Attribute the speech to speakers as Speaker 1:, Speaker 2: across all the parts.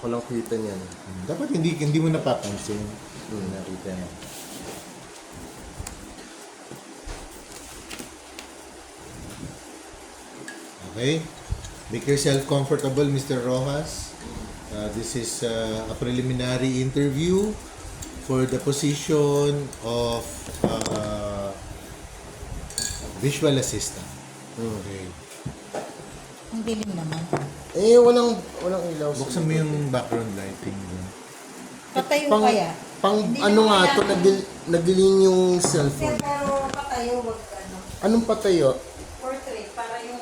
Speaker 1: Walang kita niyan.
Speaker 2: Dapat hindi mo napapansin. Nakita mo. Okay. Make yourself comfortable, Mr. Rojas. This is a preliminary interview for the position of visual assistant. Okay.
Speaker 3: Ang dilim naman.
Speaker 1: Walang ilaw.
Speaker 2: Buksan mo yung background lighting.
Speaker 3: Patayo
Speaker 1: Pang,
Speaker 3: kaya?
Speaker 1: pang
Speaker 3: Hindi
Speaker 1: ano
Speaker 3: naman
Speaker 1: nga to,
Speaker 3: kailangan.
Speaker 1: nagdilim yung cellphone.
Speaker 3: Pero patayo, wag ano.
Speaker 1: Anong patayo?
Speaker 3: Portrait, para yung...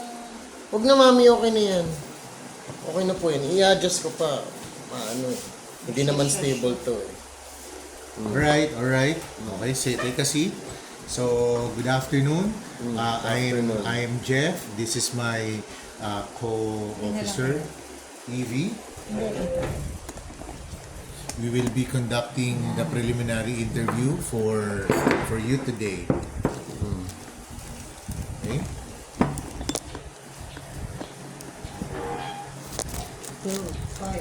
Speaker 1: Huwag na mami, okay na yan. Okay na po yan. I-adjust ko pa. Hindi naman stable to eh.
Speaker 2: Alright. Okay, take a seat. So, good afternoon. I'm Jeff. This is my co-officer, Evie. We will be conducting the preliminary interview for you today. Okay?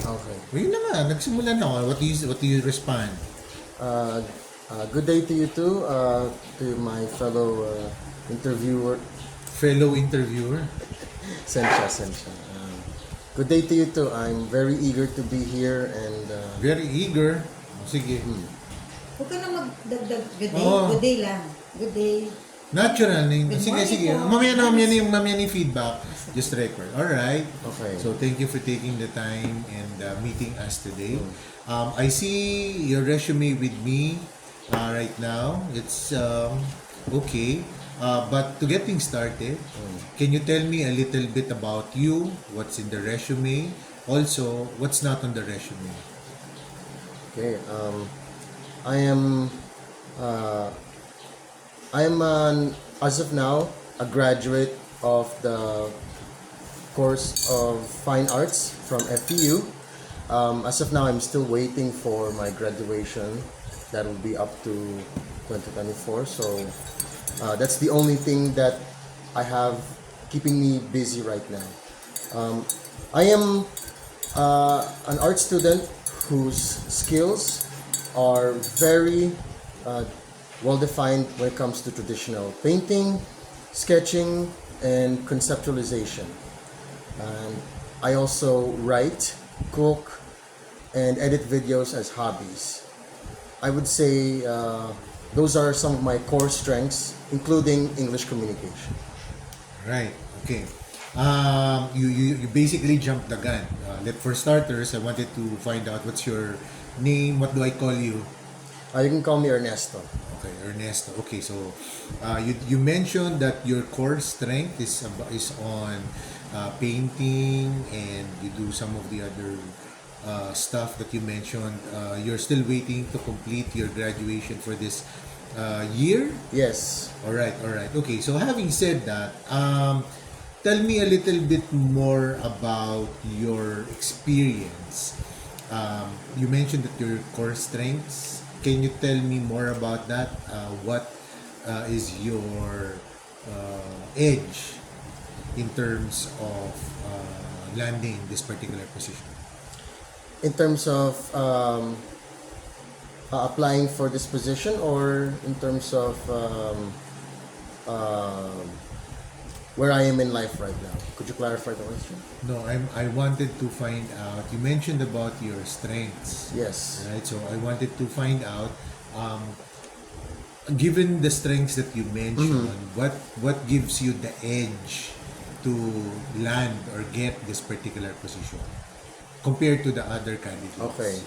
Speaker 1: Okay.
Speaker 2: Yun na nga, nagsimula na ako. What do you respond?
Speaker 1: Good day to you too, to my fellow interviewer,
Speaker 2: Fellow interviewer?
Speaker 1: Sensha. Good day to you too. I'm very eager to be here and
Speaker 2: Very eager. Sige.
Speaker 3: Huwag ka na magdagdag. Good day,
Speaker 2: Oo.
Speaker 3: good day lang. Good day.
Speaker 2: Natural.
Speaker 3: Good
Speaker 2: Sige.
Speaker 3: morning po.
Speaker 2: Mamaya na yung feedback. Just record. Alright.
Speaker 1: Okay.
Speaker 2: So, thank you for taking the time and meeting us today. I see your resume with me right now. It's okay. But to get things started, can you tell me a little bit about you? What's in the resume? Also, what's not on the resume?
Speaker 1: okay. I am as of now a graduate of the course of Fine Arts from FEU. As of now, I'm still waiting for my graduation. That will be up to 2024. So that's the only thing that I have keeping me busy right now. I am an art student whose skills are very well defined when it comes to traditional painting, sketching, and conceptualization. And I also write, cook, and edit videos as hobbies. I would say those are some of my core strengths, including English communication.
Speaker 2: Right. Okay. You basically jumped the gun. For starters, I wanted to find out what's your name. What do I call you?
Speaker 1: You can call me Ernesto.
Speaker 2: Okay, Ernesto. Okay, so you mentioned that your core strength is on painting, and you do some of the other stuff that you mentioned. You're still waiting to complete your graduation for this year.
Speaker 1: Yes.
Speaker 2: All right. Okay, so having said that, tell me a little bit more about your experience. You mentioned that your core strengths. Can you tell me more about that? What is your edge in terms of landing this particular position?
Speaker 1: In terms of applying for this position, or in terms of where I am in life right now? Could you clarify the question?
Speaker 2: No, I wanted to find out. You mentioned about your strengths.
Speaker 1: Yes.
Speaker 2: Right, so I wanted to find out, given the strengths that you mentioned, what gives you the edge to land or get this particular position compared to the other candidates?
Speaker 1: Okay.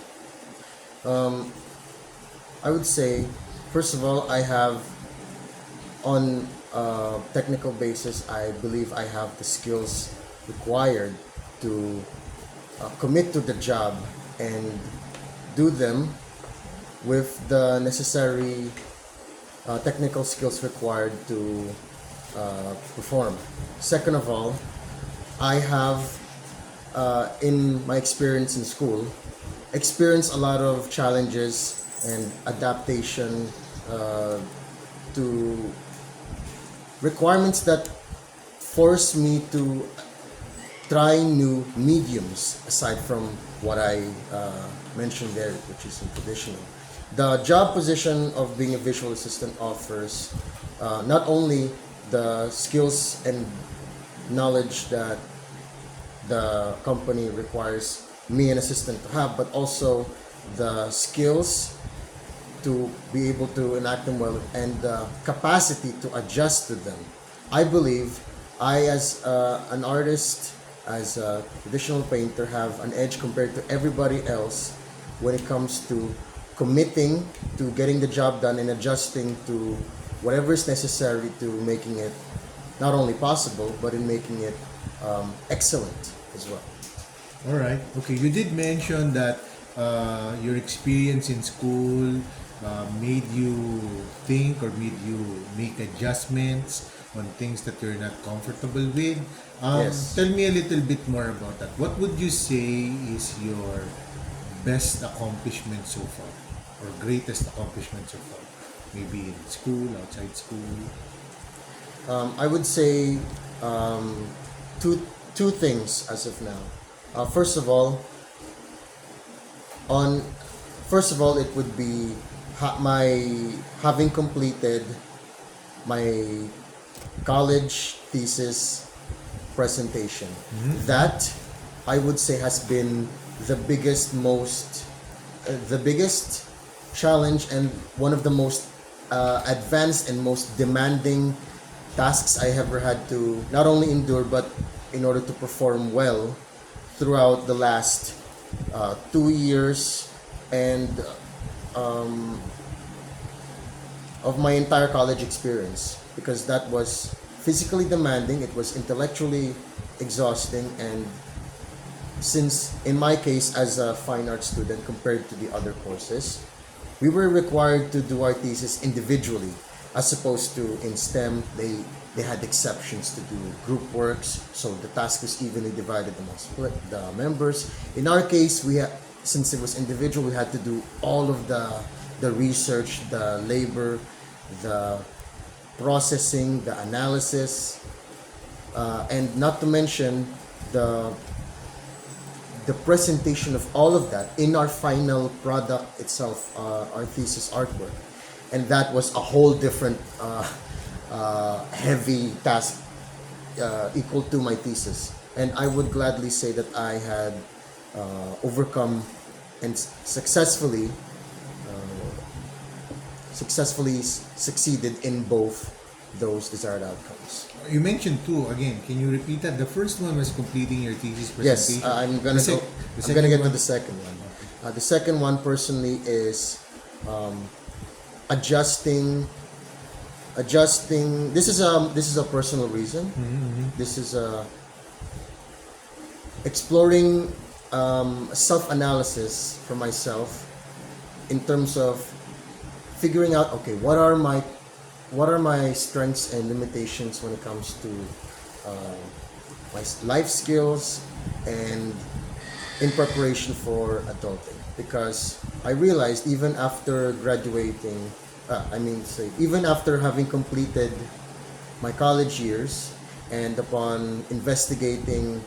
Speaker 1: I would say, first of all, I have, on a technical basis, I believe I have the skills required to commit to the job and do them with the necessary technical skills required to perform. Second of all, I have, in my experience in school, experienced a lot of challenges and adaptation to requirements that force me to try new mediums aside from what I mentioned there, which is in traditional. The job position of being a visual assistant offers not only the skills and knowledge that the company requires me, an assistant, to have, but also the skills to be able to enact them well and the capacity to adjust to them. I believe I, as an artist, as a traditional painter, have an edge compared to everybody else when it comes to committing to getting the job done and adjusting to whatever is necessary to making it not only possible but in making it excellent as well.
Speaker 2: All right. Okay. You did mention that your experience in school made you think or made you make adjustments on things that you're not comfortable with.
Speaker 1: Yes.
Speaker 2: Tell me a little bit more about that. What would you say is your best accomplishment so far, or greatest accomplishment so far? Maybe in school, outside school.
Speaker 1: I would say two things as of now. First of all, on first of all, it would be my having completed my college thesis presentation. That I would say has been the biggest challenge and one of the most advanced and most demanding tasks I ever had to not only endure but in order to perform well throughout the last 2 years and of my entire college experience, because that was physically demanding, it was intellectually exhausting, and since in my case as a fine arts student compared to the other courses, we were required to do our thesis individually as opposed to in STEM they had exceptions to do group works, so the task was evenly divided amongst the members. In our case, since it was individual, we had to do all of the research, the labor, the processing, the analysis, and not to mention the presentation of all of that in our final product itself, our thesis artwork. And that was a whole different heavy task equal to my thesis. And I would gladly say that I had overcome and successfully succeeded in both those desired outcomes.
Speaker 2: You mentioned two again. Can you repeat that? The first one was completing your thesis presentation.
Speaker 1: Yes, I'm gonna
Speaker 2: The
Speaker 1: go.
Speaker 2: sec- the
Speaker 1: I'm gonna
Speaker 2: second
Speaker 1: get to
Speaker 2: one?
Speaker 1: the second one. The second one personally is adjusting. Adjusting. This is a personal reason. This is exploring self-analysis for myself in terms of figuring out, okay, what are my strengths and limitations when it comes to my life skills and in preparation for adulting, because I realized even after graduating, even after having completed my college years and upon investigating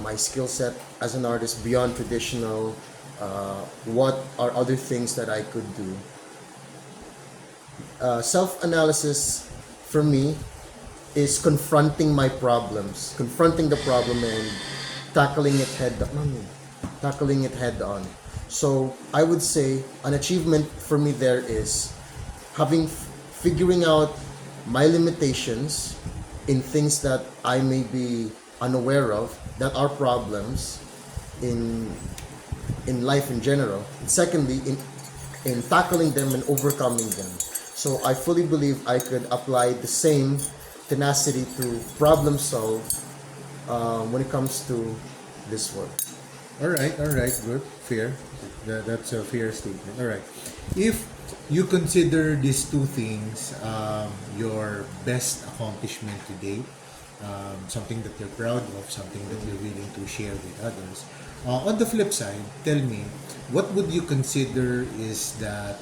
Speaker 1: my skill set as an artist beyond traditional, what are other things that I could do. Self-analysis for me is confronting my problems, confronting the problem and tackling it head on. So I would say an achievement for me there is figuring out my limitations in things that I may be unaware of that are problems in life in general. And secondly, in tackling them and overcoming them. So I fully believe I could apply the same tenacity to problem solve when it comes to this work.
Speaker 2: All right, good, fair. That's a fair statement. All right. If you consider these two things your best accomplishment to date, something that you're proud of, something that you're willing to share with others. On the flip side, tell me, what would you consider is that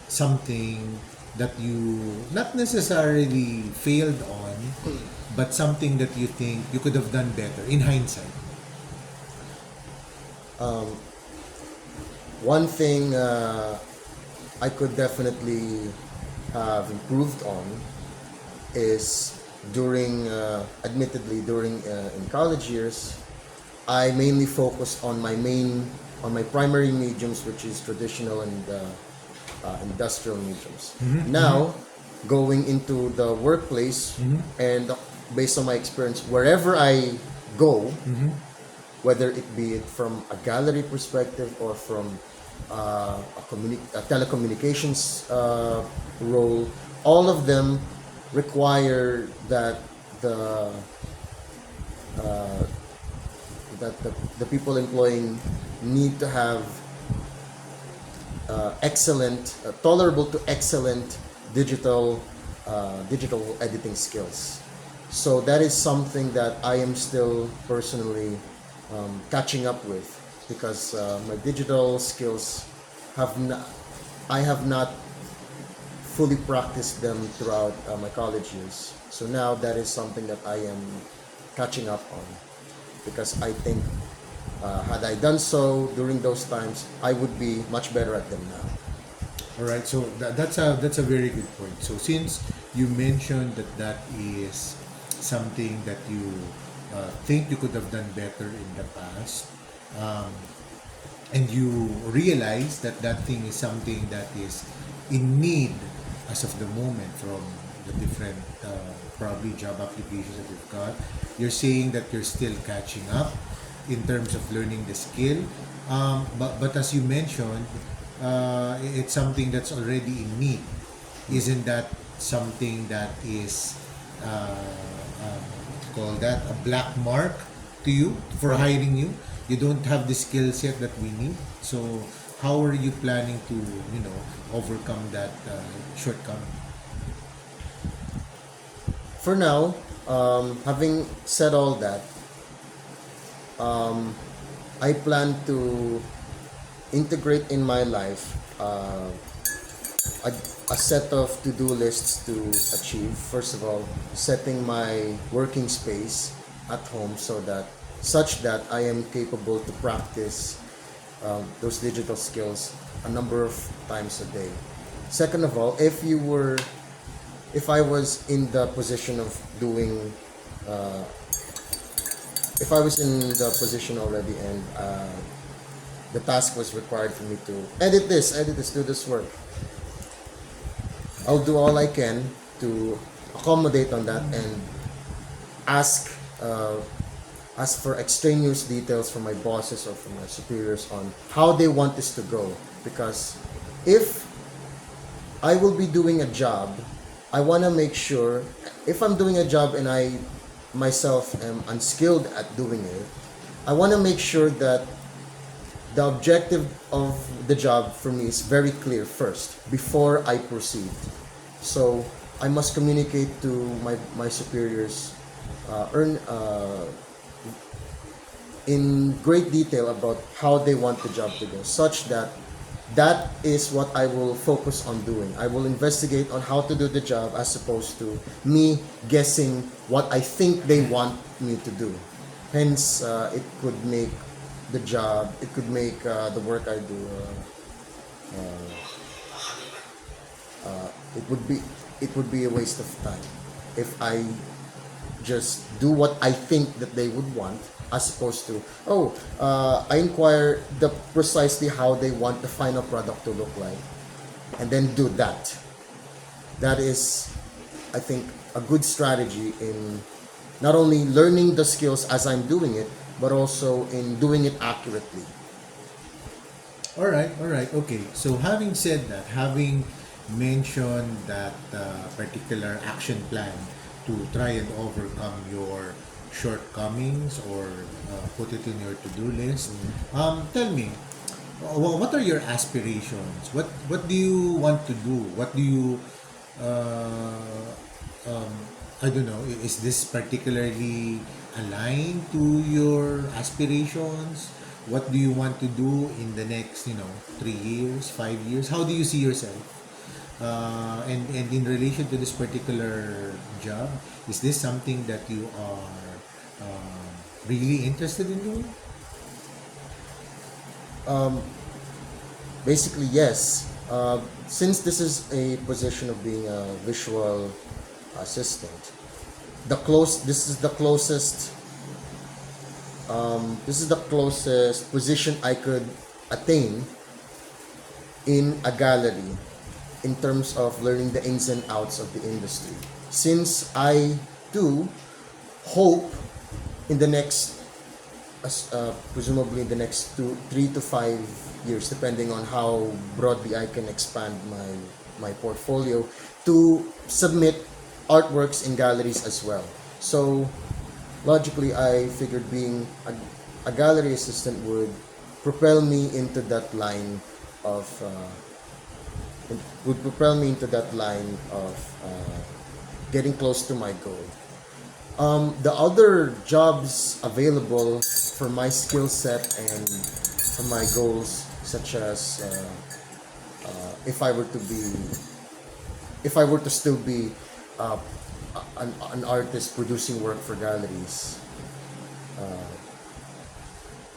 Speaker 2: something that you not necessarily failed on, but something that you think you could have done better in hindsight?
Speaker 1: One thing I could definitely have improved on is admittedly during in college years, I mainly focused on my primary mediums, which is traditional and industrial mediums. Now, going into the workplace and based on my experience, wherever I go, whether it be from a gallery perspective or from a telecommunications role, all of them require that the the people employing need to have tolerable to excellent digital editing skills. So that is something that I am still personally catching up with, because my digital skills I have not fully practiced them throughout my college years. So now that is something that I am catching up on, because I think had I done so during those times, I would be much better at them now.
Speaker 2: All right, so that's a very good point. So since you mentioned that that is something that you think you could have done better in the past, um, and you realize that that thing is something that is in need as of the moment from the different probably job applications that you've got, you're saying that you're still catching up in terms of learning the skill. But as you mentioned, it's something that's already in need. Isn't that something that is call that a black mark to you for hiring you? You don't have the skill set that we need. So how are you planning to overcome that shortcoming?
Speaker 1: For now, having said all that, I plan to integrate in my life a, a set of to-do lists to achieve. First of all, setting my working space at home such that I am capable to practice those digital skills a number of times a day. Second of all, if I was in the position of doing if I was in the position already, and the task was required for me to edit this, do this work, I'll do all I can to accommodate on that and ask ask for extraneous details from my bosses or from my superiors on how they want this to go. Because if I will be doing a job, I want to make sure, if I'm doing a job and I myself am unskilled at doing it, I want to make sure that the objective of the job for me is very clear first before I proceed. So I must communicate to my superiors in great detail about how they want the job to go, such that that is what I will focus on doing. I will investigate on how to do the job as opposed to me guessing what I think they want me to do. Hence, it could make the job, it could make the work I do, it would be a waste of time if I just do what I think that they would want, as opposed to I inquire precisely how they want the final product to look like, and then do that. That is, I think, a good strategy in not only learning the skills as I'm doing it, but also in doing it accurately.
Speaker 2: All right, okay. So having said that, having mentioned that particular action plan to try and overcome your shortcomings or put it in your to-do list, tell me, what are your aspirations? What do you want to do? What do you I don't know, is this particularly aligned to your aspirations? What do you want to do in the next 3 years, 5 years? How do you see yourself? And in relation to this particular job, is this something that you are really interested in doing?
Speaker 1: Basically, yes. Since this is a position of being a visual assistant, this is the closest position I could attain in a gallery in terms of learning the ins and outs of the industry. Since I do hope in the next, presumably in the next 3 to 5 years, depending on how broadly I can expand my portfolio, to submit artworks in galleries as well. So logically, I figured being a gallery assistant would propel me into that line of getting close to my goal. The other jobs available for my skill set and for my goals, such as if I were to be, if I were to still be an artist producing work for galleries,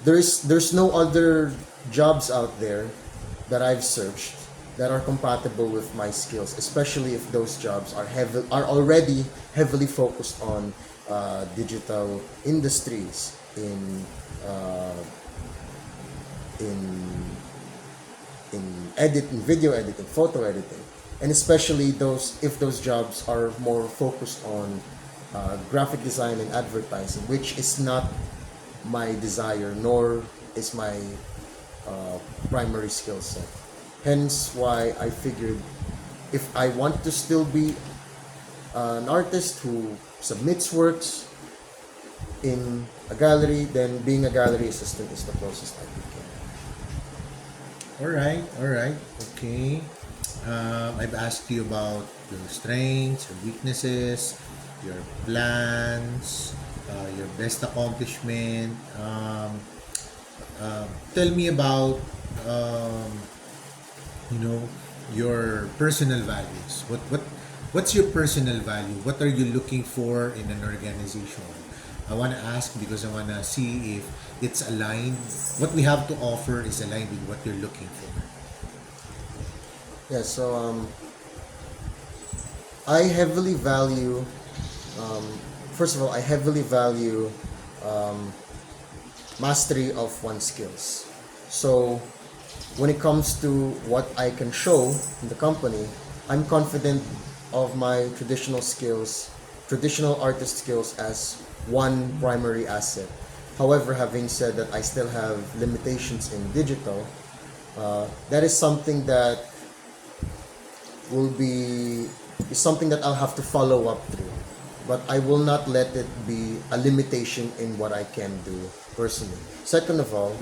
Speaker 1: there's no other jobs out there that I've searched that are compatible with my skills, especially if those jobs are already heavily focused on digital industries uh, in in video editing, photo editing, and especially if those jobs are more focused on graphic design and advertising, which is not my desire nor is my primary skill set. Hence why I figured if I want to still be an artist who submits works in a gallery, then being a gallery assistant is the closest I could get.
Speaker 2: All right, okay. I've asked you about your strengths, your weaknesses, your plans, your best accomplishment. Tell me about um, your personal values. What's your personal value? What are you looking for in an organization? I want to ask because I want to see if it's aligned. What we have to offer is aligned with what you're looking for.
Speaker 1: Yeah, so I heavily value, first of all, I heavily value mastery of one's skills. So when it comes to what I can show in the company, I'm confident of my traditional artist skills as one primary asset. However, having said that, I still have limitations in digital. That is something that is something that I'll have to follow up through. But I will not let it be a limitation in what I can do personally. Second of all,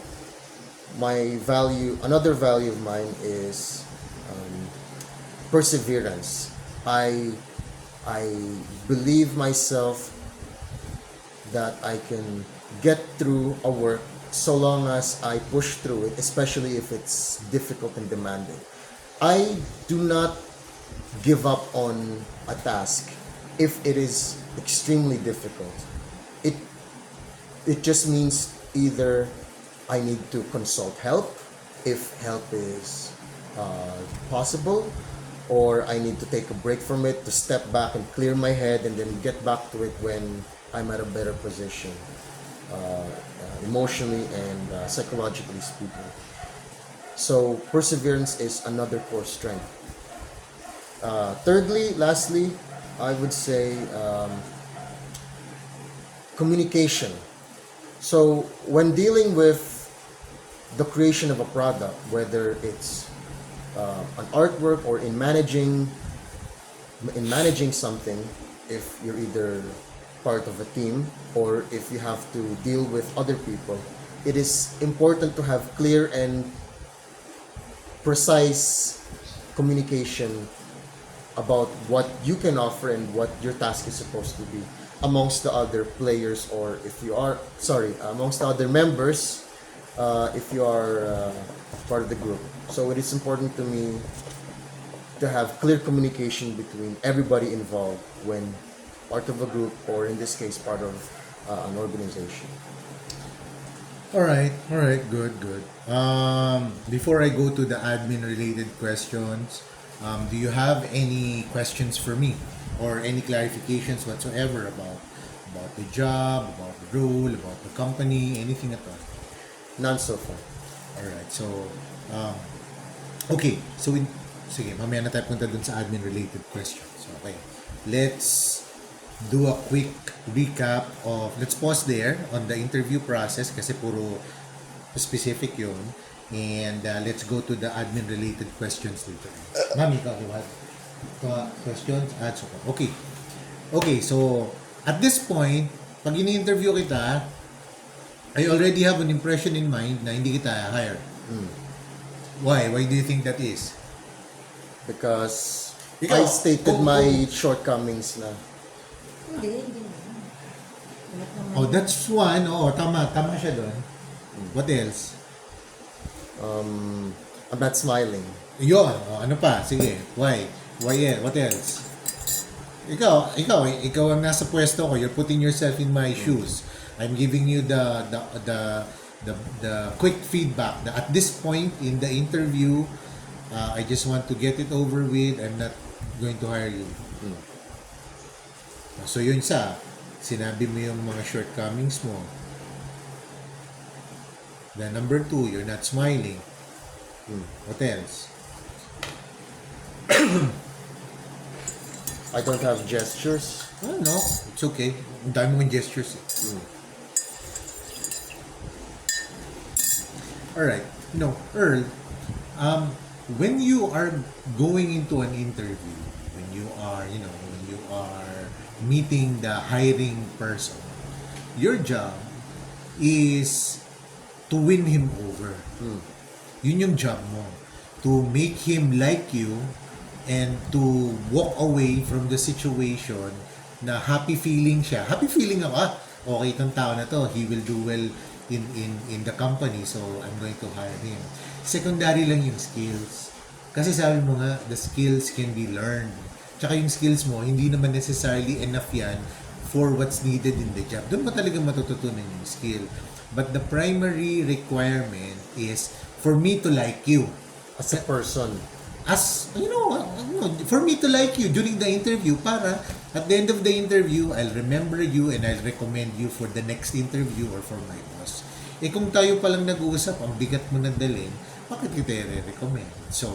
Speaker 1: another value of mine is perseverance. I believe myself that I can get through a work so long as I push through it, especially if it's difficult and demanding. I do not give up on a task if it is extremely difficult. It it just means either I need to consult help if help is possible, or I need to take a break from it to step back and clear my head and then get back to it when I'm at a better position, emotionally and psychologically speaking. So perseverance is another core strength. Lastly, I would say communication. So when dealing with the creation of a product, whether it's an artwork or in managing something, if you're either part of a team or if you have to deal with other people, it is important to have clear and precise communication about what you can offer and what your task is supposed to be amongst the other players, or if you are amongst the other members, if you are part of the group. So it is important to me to have clear communication between everybody involved when part of a group, or in this case, part of an organization.
Speaker 2: All right, good, good. Before I go to the admin-related questions, do you have any questions for me or any clarifications whatsoever about the job, about the role, about the company, anything at all?
Speaker 1: None so far.
Speaker 2: All right, so okay, so sige, mamaya na tayo punta dun sa admin-related questions. Okay, let's do a quick recap of, let's pause there on the interview process kasi puro specific yun, and let's go to the admin related questions later. Mami, ikaw, you have questions? So, okay, so at this point, pag ini-interview kita, I already have an impression in mind na hindi kita hire. Why do you think that is?
Speaker 1: Because
Speaker 2: Ikaw,
Speaker 1: I stated
Speaker 2: kung-
Speaker 1: my shortcomings na.
Speaker 3: Hindi naman. Lahat naman.
Speaker 2: Oh, that's one. Oh, tama siya doon. What else?
Speaker 1: I'm not smiling.
Speaker 2: Yun. Oh, ano pa? Sige. Why? What else? Ikaw ang nasa pwesto ko. You're putting yourself in my shoes. I'm giving you the quick feedback. At this point in the interview, I just want to get it over with. I'm not going to hire you. So yun sinabi mo yung mga shortcomings mo. Then number 2, you're not smiling. What else?
Speaker 1: I don't have gestures.
Speaker 2: Oh, no, it's okay. Ang dami mong gestures. Alright. Earl, when you are going into an interview, when you are meeting the hiring person, your job is to win him over. Yun yung job mo. To make him like you and to walk away from the situation na happy feeling siya. Happy feeling ako, okay itong tao na to, he will do well in the company, so I'm going to hire him. Secondary lang yung skills. Kasi sabi mo nga, the skills can be learned. Tsaka yung skills mo, hindi naman necessarily enough yan for what's needed in the job. Doon mo talaga matututunan yung skill. But the primary requirement is for me to like you.
Speaker 1: As a person.
Speaker 2: As, for me to like you during the interview para at the end of the interview, I'll remember you and I'll recommend you for the next interview or for my boss. Kung tayo palang nag-uusap, ang bigat mo na dalhin, bakit kita i-recommend? So,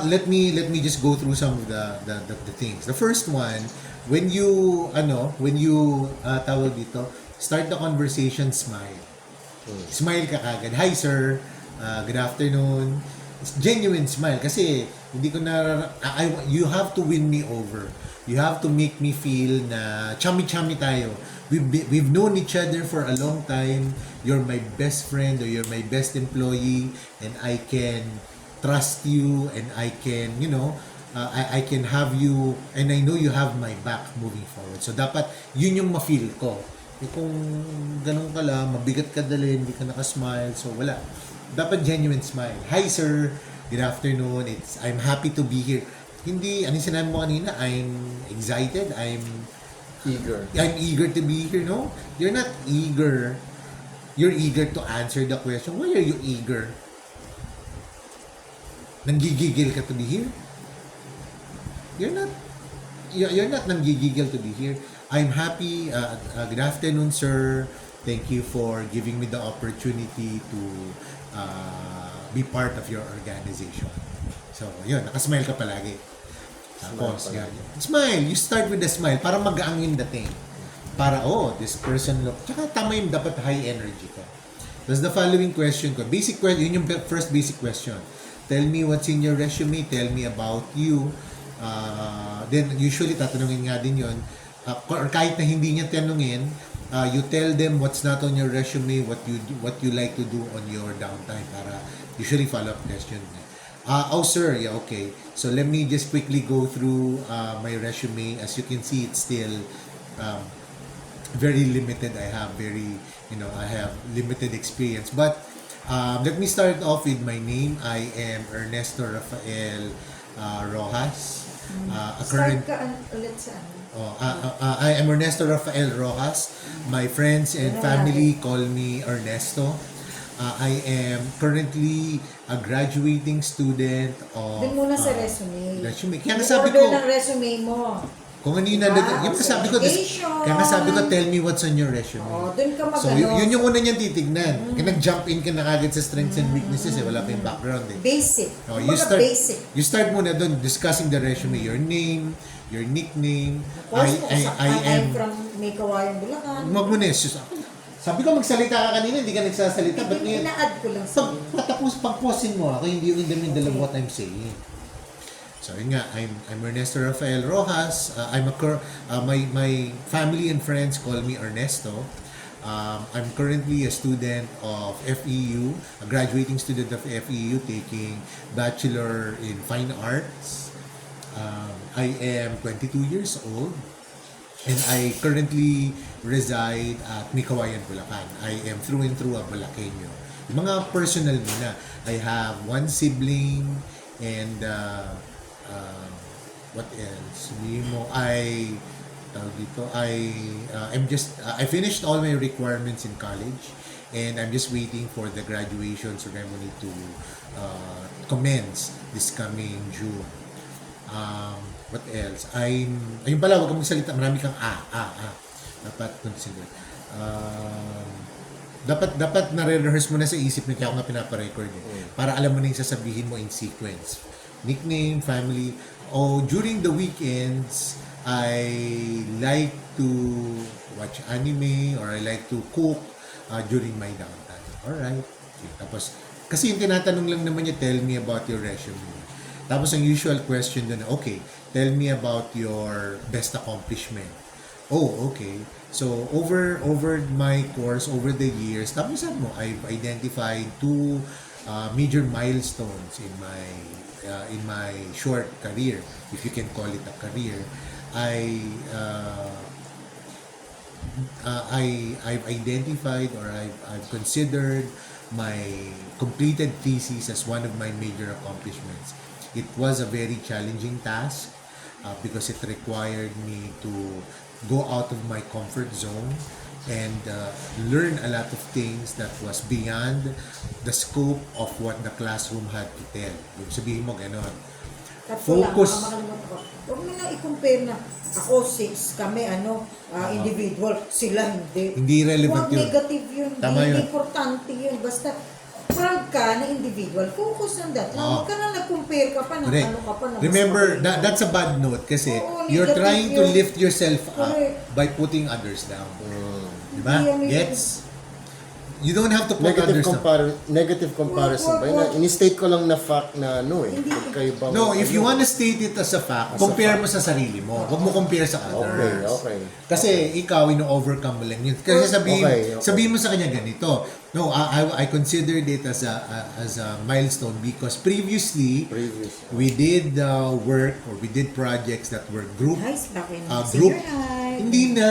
Speaker 2: let me just go through some of the things. The first one, when you tawag dito, start the conversation, smile. Smile ka kagad. Hi sir, good afternoon. Genuine smile kasi hindi ko na you have to win me over. You have to make me feel na chummy tayo. We've known each other for a long time. You're my best friend or you're my best employee and I can trust you and I can, I can have you and I know you have my back moving forward. So dapat yun yung ma-feel ko. Kung ganun ka lang, mabigat ka dalhin, hindi ka nakasmile, so wala. Dapat genuine smile. Hi sir, good afternoon. I'm happy to be here. Hindi, ano sinabi mo kanina? I'm excited. I'm eager to be here. No, you're not eager. You're eager to answer the question. Why are you eager? Nanggigigil ka to be here? You're not nanggigigil to be here. I'm happy. Good afternoon, sir. Thank you for giving me the opportunity to be part of your organization. So, yun. Nakasmile ka palagi. Tapos, yan. Smile. You start with the smile para magaang yung dating. Para, this person look. Tsaka tama yung dapat high energy ka. That's the following question ko. Basic question. Yun yung first basic question. Tell me what's in your resume. Tell me about you. Then, usually, tatanungin nga din yun. Or kahit na hindi niya tanungin, you tell them what's not on your resume, what you like to do on your downtime para usually follow-up question. Sir, yeah, okay. So let me just quickly go through my resume. As you can see, it's still very limited. I have limited experience, but Let me start off with my name. I am Ernesto Rafael Rojas. A current
Speaker 3: Start ka ulit sa ano.
Speaker 2: I am Ernesto Rafael Rojas. My friends and family call me Ernesto. I am currently a graduating student of
Speaker 3: Doon muna sa resume.
Speaker 2: resume. Kaya nga
Speaker 3: Yung
Speaker 2: sabi
Speaker 3: order
Speaker 2: ko,
Speaker 3: ng resume mo.
Speaker 2: kung ano yung yung
Speaker 3: sa
Speaker 2: sabi ko,
Speaker 3: education.
Speaker 2: kaya nga sabi ko, tell me what's on your resume.
Speaker 3: Oh, doon ka
Speaker 2: So,
Speaker 3: mag-ano.
Speaker 2: yun yung una niyang titignan. Kaya nag-jump in ka na agad sa strengths and weaknesses eh. Wala pa yung background eh.
Speaker 3: Basic.
Speaker 2: Oh,
Speaker 3: Kumbaga basic.
Speaker 2: you start muna doon discussing the resume, your name, your nickname.
Speaker 3: Of course, I'm from May Kawayan, Bulacan.
Speaker 2: Wag mo na, sabi ko magsalita ka kanina, hindi ka nagsasalita. Ba't
Speaker 3: Hindi,
Speaker 2: ngayon?
Speaker 3: ina-add ko lang
Speaker 2: Pag
Speaker 3: sa'yo.
Speaker 2: patapos, pag-posin mo ako, hindi yung in the middle of what I'm saying. So yun nga, I'm Ernesto Rafael Rojas. My family and friends call me Ernesto. I'm currently a student of FEU, a graduating student of FEU taking Bachelor in Fine Arts. I am 22 years old and I currently reside at Mikawayan, Bulacan. I am through and through a Bulaqueño. Yung mga personal muna, I have one sibling and what else? Sabihin mo, I finished all my requirements in college and I'm just waiting for the graduation ceremony to commence this coming June. What else? Ayun pala, wag kang magsalita. Marami kang Dapat consider. Dapat nare-rehearse mo na sa isip mo kaya ako nga pinaparecord eh. Para alam mo na yung sasabihin mo in sequence. Nickname, family. During the weekends, I like to watch anime or I like to cook during my downtime. Alright. Okay. Tapos, kasi yung tinatanong lang naman niya, tell me about your resume. Tapos ang usual question doon, okay, tell me about your best accomplishment. Oh, okay. So, over my course, over the years, tapos sabi mo, I've identified two major milestones in my short career, if you can call it a career. I've identified or I've considered my completed thesis as one of my major accomplishments. It was a very challenging task because it required me to go out of my comfort zone and learn a lot of things that was beyond the scope of what the classroom had to tell. Yung sabihin mo gano'n. Focus.
Speaker 3: Makakalimutan ko. Huwag mo na i-compare na ako 6, kami individual, sila hindi.
Speaker 2: Hindi relevant
Speaker 3: Huwag
Speaker 2: yun.
Speaker 3: negative yun.
Speaker 2: Tama
Speaker 3: Hindi
Speaker 2: yun.
Speaker 3: importante yun. Basta proud ka na individual. Focus on that. Huwag ka na nag-compare ka pa ng
Speaker 2: Correct.
Speaker 3: ano ka pa. ng
Speaker 2: Remember,
Speaker 3: mas magaling.
Speaker 2: that's a bad note kasi
Speaker 3: Oo,
Speaker 2: you're
Speaker 3: negative
Speaker 2: trying to
Speaker 3: yun.
Speaker 2: lift yourself up
Speaker 3: Correct.
Speaker 2: by putting others down. Diba?
Speaker 3: Hindi, ano yun.
Speaker 2: Gets? You don't have to put others down.
Speaker 1: Negative comparison ba? Ini-state ko lang na fact na
Speaker 3: Hindi.
Speaker 1: magkaibang
Speaker 2: No, if you
Speaker 1: ano.
Speaker 2: want to state it as a fact,
Speaker 1: As a
Speaker 2: compare
Speaker 1: fact.
Speaker 2: mo sa sarili mo. Huwag mo compare sa others.
Speaker 1: Okay.
Speaker 2: Kasi ikaw, ino-overcome mo lang yun. Kasi
Speaker 1: Okay.
Speaker 2: sabihin mo sa kanya ganito. No, I considered it as a milestone because previously, we did work or we did projects that were group.
Speaker 3: Nice, bakit?
Speaker 2: Group.
Speaker 3: Senior high.
Speaker 2: Hindi na.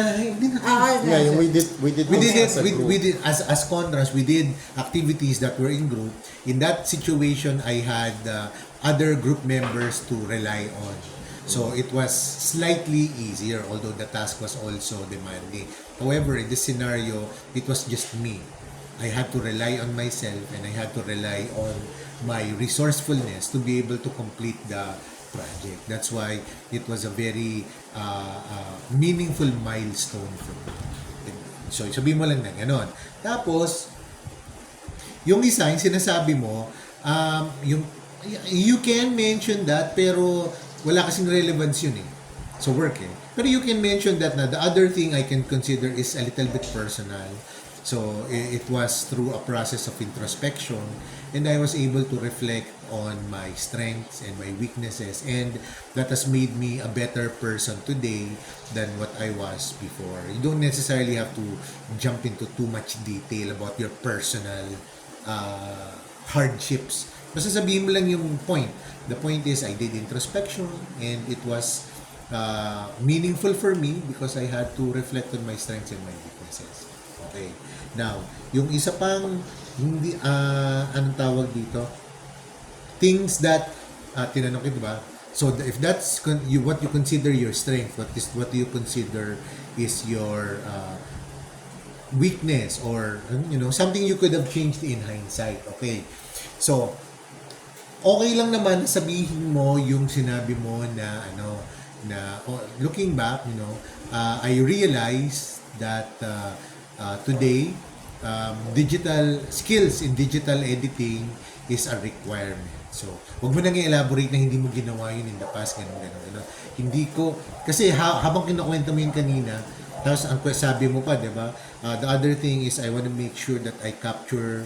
Speaker 1: Yeah, yung we did
Speaker 2: We did it.
Speaker 1: as a group.
Speaker 2: We did as contrast. We did activities that were in group. In that situation, I had other group members to rely on. So it was slightly easier, although the task was also demanding. However, in this scenario, it was just me. I had to rely on myself and I had to rely on my resourcefulness to be able to complete the project. That's why it was a very meaningful milestone for me. So, sabihin mo lang na gano'n. Tapos, yung isa, yung sinasabi mo, you can mention that, pero wala kasing relevance yun eh. So, work eh. Pero you can mention that na the other thing I can consider is a little bit personal. So, it was through a process of introspection and I was able to reflect on my strengths and my weaknesses and that has made me a better person today than what I was before. You don't necessarily have to jump into too much detail about your personal hardships. Basta sabihin mo lang yung point. The point is I did introspection and it was meaningful for me because I had to reflect on my strengths and my weaknesses. Okay. Now, yung isa pang hindi anong tawag dito? Things that tinanong kita ba? So if that's what you consider your strength, what you consider is your weakness, or something you could have changed in hindsight. Okay. So okay lang naman na sabihin mo yung sinabi mo na looking back, I realized that today digital skills in digital editing is a requirement. So, wag mo nang i-elaborate na hindi mo ginawa yun in the past, ganun. Hindi ko, kasi habang kinukwento mo yun kanina, tapos ang sabi mo pa, di ba? The other thing is I want to make sure that I capture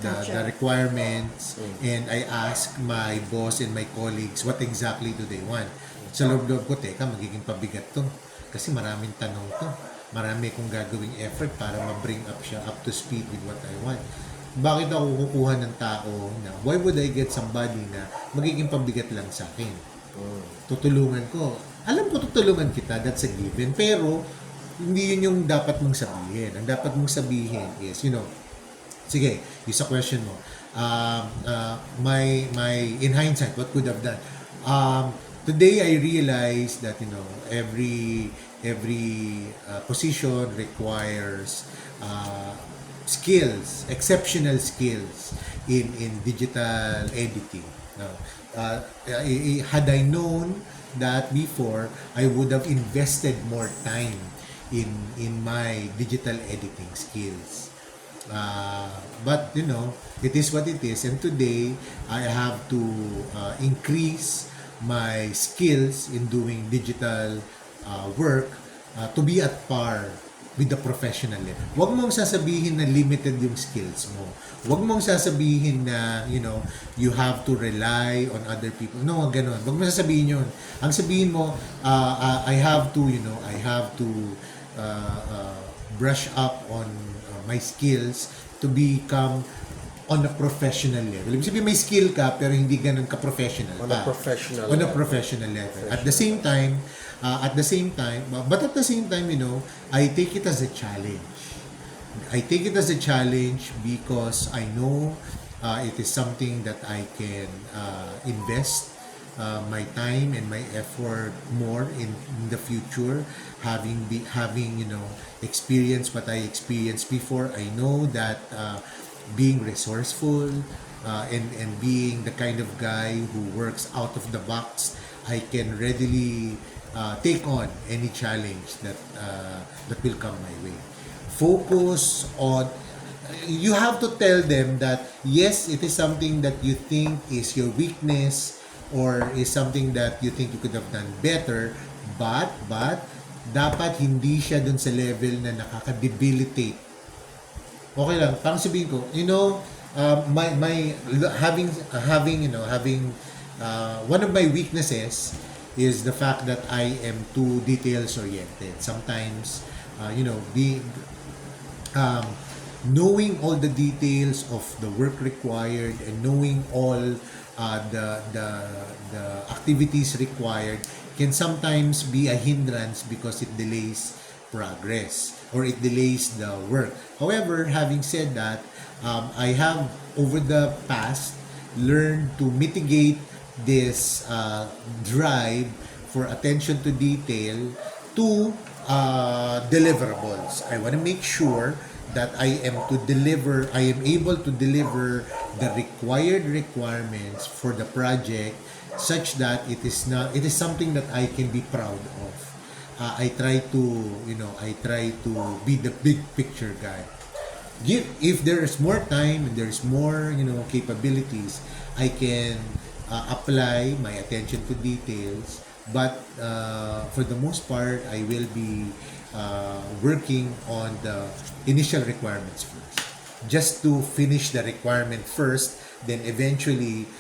Speaker 2: the requirements, and I ask my boss and my colleagues what exactly do they want. Sa loob-loob ko, teka, magiging pabigat to. Kasi maraming tanong to. Marami kong gagawing effort para ma-bring up siya up to speed with what I want. Bakit ako kukuha ng tao na why would I get somebody na magiging pabigat lang sa akin? Tutulungan ko. Alam ko tutulungan kita, that's a given. Pero, hindi yun yung dapat mong sabihin. Ang dapat mong sabihin is, sige, yung sa question mo, my in hindsight, what could have done? Today I realized that every position requires skills, exceptional skills in digital editing. Had I known that before, I would have invested more time in my digital editing skills. But it is what it is, and today I have to increase my skills in doing digital work to be at par with the professional level. Huwag mong sasabihin na limited yung skills mo. Huwag mong sasabihin na, you have to rely on other people. No, ganun. Huwag mong sasabihin yun. Ang sabihin mo, I have to brush up on my skills to become on a professional level. Ibig sabihin may skill ka pero hindi ganun ka-professional
Speaker 1: On
Speaker 2: pa.
Speaker 1: a professional
Speaker 2: On a
Speaker 1: level.
Speaker 2: professional level. At the same time, I take it as a challenge. I take it as a challenge because I know it is something that I can invest my time and my effort more in the future, having experienced what I experienced before. I know that being resourceful and being the kind of guy who works out of the box, I can readily take on any challenge that will come my way. Focus on. You have to tell them that yes, it is something that you think is your weakness or is something that you think you could have done better, but dapat hindi siya dun sa level na nakaka-debilitate. Okay lang, parang sabihin ko, having one of my weaknesses is the fact that I am too details oriented. Sometimes, knowing all the details of the work required and knowing all the activities required can sometimes be a hindrance because it delays progress or it delays the work. However, having said that, I have over the past learned to mitigate this drive for attention to detail to deliverables. I want to make sure that I am able to deliver the required requirements for the project such that it is something that I can be proud of. I try to be the big picture guy. If there is more time and there's more capabilities, I can apply my attention to details, but for the most part I will be working on the initial requirements first, just to finish the requirement first, then eventually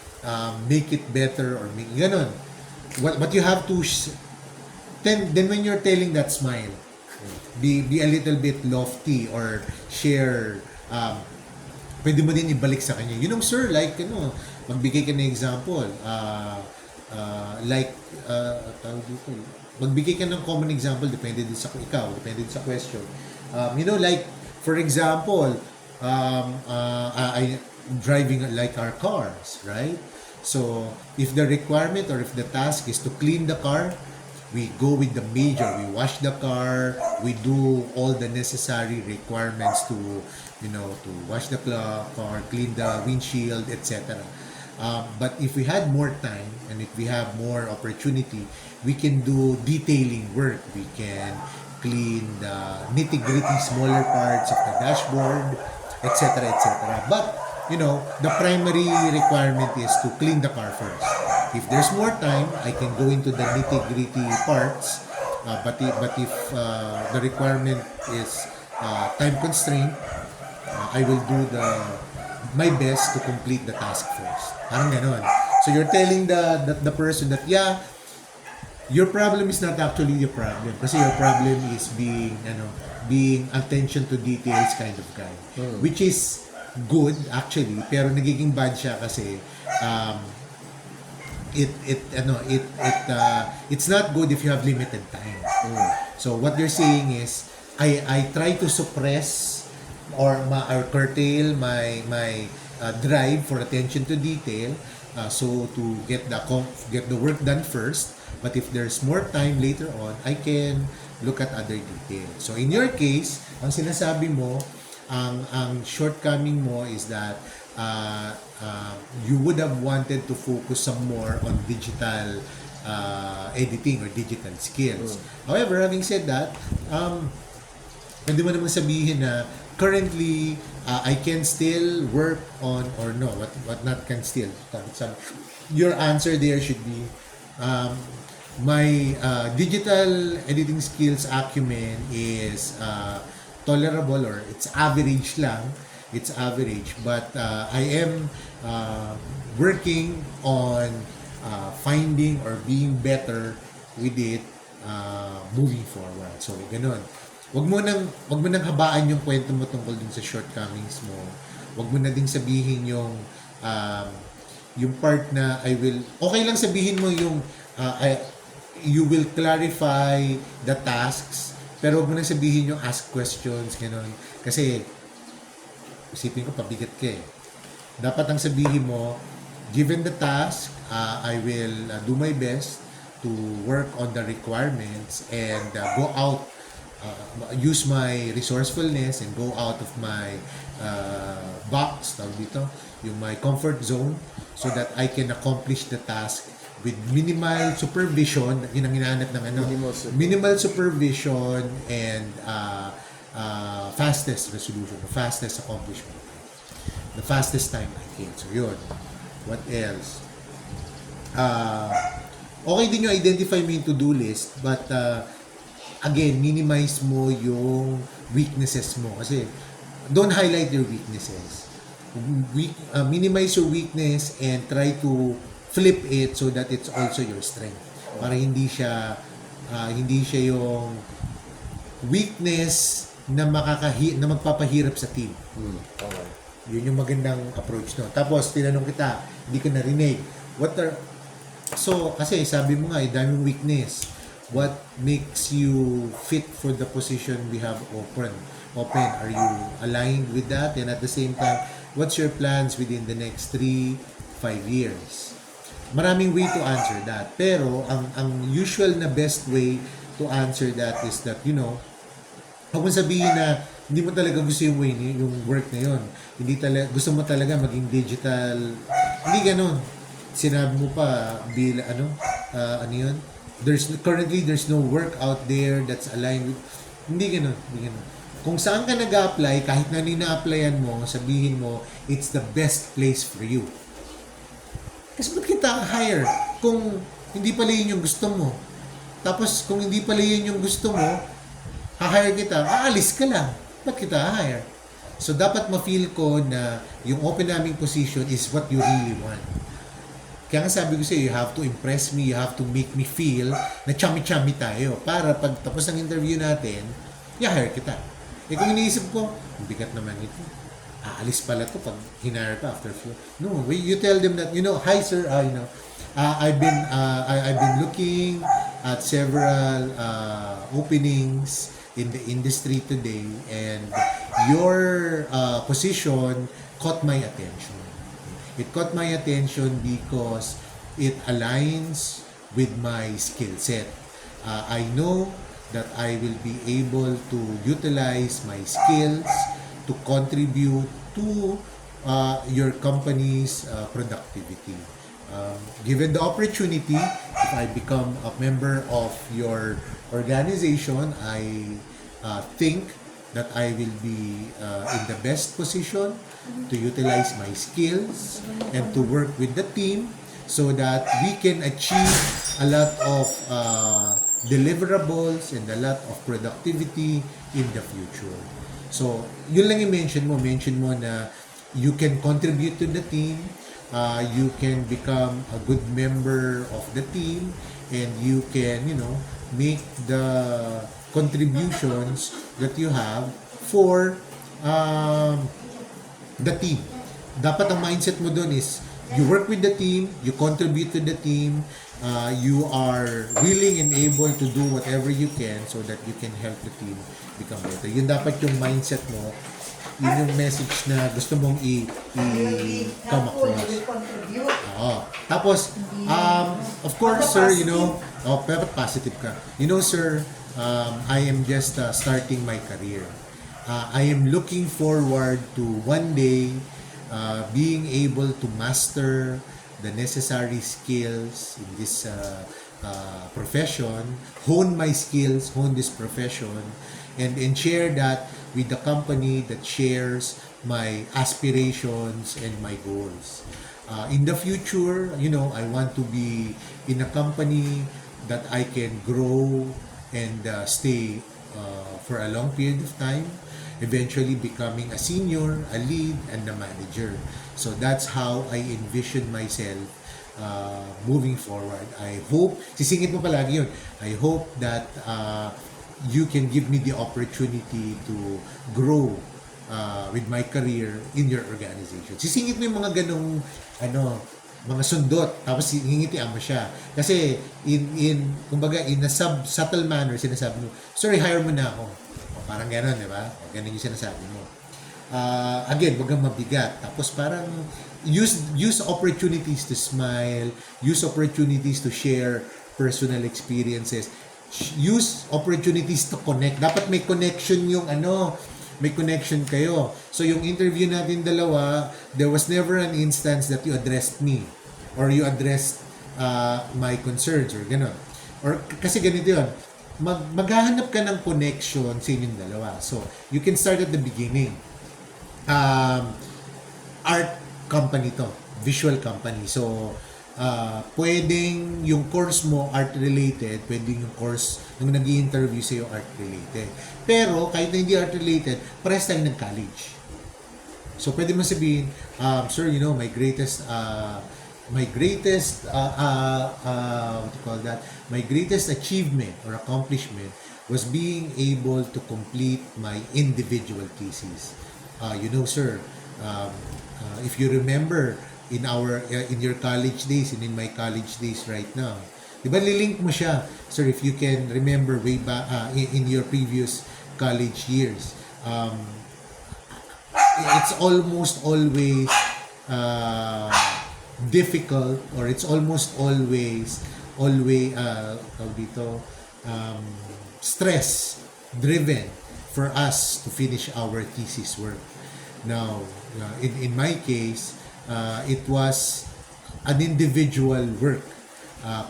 Speaker 2: make it better or make ganon. What you have to then when you're telling that, smile, be a little bit lofty or share, pwede mo din ibalik sa kanya. Sir, like magbigay ka ng example, magbigay ka ng common example, depende din sa ikaw, depende din sa question. Like For example, driving like our cars, right? So if the requirement or if the task is to clean the car, we go with the major. We wash the car. We do all the necessary requirements to, to wash the car, clean the windshield, etc. But if we had more time and if we have more opportunity, we can do detailing work. We can clean the nitty-gritty smaller parts of the dashboard, etc., etc. But the primary requirement is to clean the car first. If there's more time, I can go into the nitty-gritty parts. But if the requirement is time constraint, I will do my best to complete the task first. Parang ganon. So you're telling the person that, yeah, your problem is not actually your problem. Kasi your problem is being attention to details kind of guy. Which is good actually, pero nagiging bad siya kasi it's not good if you have limited time. So what you're saying is I try to suppress or curtail my drive for attention to detail, so to get the work done first. But if there's more time later on, I can look at other details. So in your case, ang sinasabi mo, ang shortcoming mo is that you would have wanted to focus some more on digital editing or digital skills. However, having said that, pwede mo naman sabihin na currently I can still work on, or no, what not can still. Your answer there should be my digital editing skills acumen is tolerable, or it's average lang. It's average, but I am working on finding or being better with it moving forward. So, ganun. Wag mo nang habaan yung kwento mo tungkol dun sa shortcomings mo. Wag mo na ding sabihin yung part na okay lang sabihin mo yung you will clarify the tasks, pero wag mo na sabihin yung ask questions, ganun. Kasi isipin ko, pabigat ka eh. Dapat ang sabihin mo, given the task, I will do my best to work on the requirements and go out, use my resourcefulness and go out of my box, tawag dito, yung my comfort zone, so that I can accomplish the task with minimal supervision. Yun ang hinahanap ng minimal supervision and fastest resolution, the fastest accomplishment, the fastest time I can. So yun. What else? Okay din yung identify mo yung to-do list, but again, minimize mo yung weaknesses mo. Kasi don't highlight your weaknesses. Minimize your weakness and try to flip it so that it's also your strength. Para hindi siya yung weakness na magpapahirap sa team.
Speaker 1: Okay.
Speaker 2: Yun yung magandang approach, no. Tapos tinanong kita, hindi ko narinig. So kasi sabi mo nga, daming weakness. What makes you fit for the position we have open? Are you aligned with that? And at the same time, what's your plans within the next 3-5 years? Maraming way to answer that. Pero ang usual na best way to answer that is that, huwag mo sabihin na hindi mo talaga gusto yung work na yun. Hindi talaga, gusto mo talaga maging digital. Hindi ganun. Sinabi mo pa, ano yun? Currently, there's no work out there that's aligned with, hindi ganun. Kung saan ka nag-a-apply, kahit na na-applyan mo, sabihin mo, it's the best place for you. Kasi ba't kita hire kung hindi pala yun yung gusto mo? Tapos kung hindi pala yun yung gusto mo, ha-hire kita, aalis ka lang. Ba't kita hire? So dapat ma-feel ko na yung open naming position is what you really want. Kaya nga sabi ko sa'yo, you have to impress me, you have to make me feel na chummy-chummy tayo para pag tapos ng interview natin, i-hire kita. Kung iniisip ko, bigat naman ito. Aalis pala to pag hinire ka after few. No, you tell them that, hi sir, I've been looking at several openings in the industry today, and your position caught my attention. It caught my attention because it aligns with my skill set. I know that I will be able to utilize my skills to contribute to your company's productivity. Given the opportunity, if I become a member of your organization, I think that I will be in the best position to utilize my skills and to work with the team so that we can achieve a lot of deliverables and a lot of productivity in the future. So, yun lang yung mention mo na you can contribute to the team, you can become a good member of the team, and you can, make the contributions that you have for the team. Dapat ang mindset mo doon is you work with the team, you contribute to the team, you are willing and able to do whatever you can so that you can help the team become better. Yun dapat yung mindset mo. Yun yung message na gusto mong come across. Oo. Tapos, of course, sir, pero positive ka. Sir, I am just starting my career. I am looking forward to one day being able to master the necessary skills in this profession, hone my skills, hone this profession, and share that with the company that shares my aspirations and my goals. In the future, I want to be in a company that I can grow and stay for a long period of time, eventually becoming a senior, a lead, and a manager. So that's how I envision myself moving forward. I hope, sisingit mo palagi yun, I hope that you can give me the opportunity to grow with my career in your organization. Sisingit mo yung mga ganong, mga sundot, tapos hingitian mo siya. Kasi, kumbaga, in a subtle manner, sinasabi mo, sorry, hire mo na ako. O, parang gano'n, di ba? O, gano'n yung sinasabi mo. Again, wag kang mabigat. Tapos parang, use opportunities to smile, use opportunities to share personal experiences, use opportunities to connect. Dapat may connection yung may connection kayo. So yung interview natin dalawa, there was never an instance that you addressed me or you addressed my concerns or gano'n. Or kasi ganito yun, maghahanap ka ng connection sa inyong dalawa. So you can start at the beginning. Art company to, visual company. So pwedeng yung course mo art related, pwedeng yung course nung nag-i-interview sa'yo art related. Pero kahit na hindi art related, parehas tayo ng college. So pwede mo sabihin, sir, my greatest what do you call that? My greatest achievement or accomplishment was being able to complete my individual thesis. Sir, if you remember in your college days and in my college days right now, di ba lilink mo siya, sir, if you can remember way back in your previous college years, it's almost always difficult, or it's almost always stress driven for us to finish our thesis work. Now, in my case, it was an individual work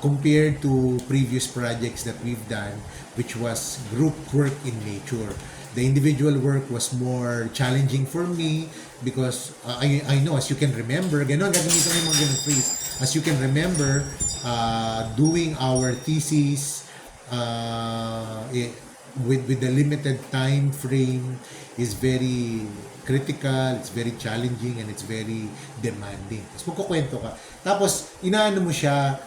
Speaker 2: compared to previous projects that we've done, which was group work in nature. The individual work was more challenging for me because I know, as you can remember, gagamitin ko yung mga ganun phrase. As you can remember, doing our thesis with the limited time frame is very critical, it's very challenging, and it's very demanding. Tapos magkukwento ka. Tapos, inaano mo siya,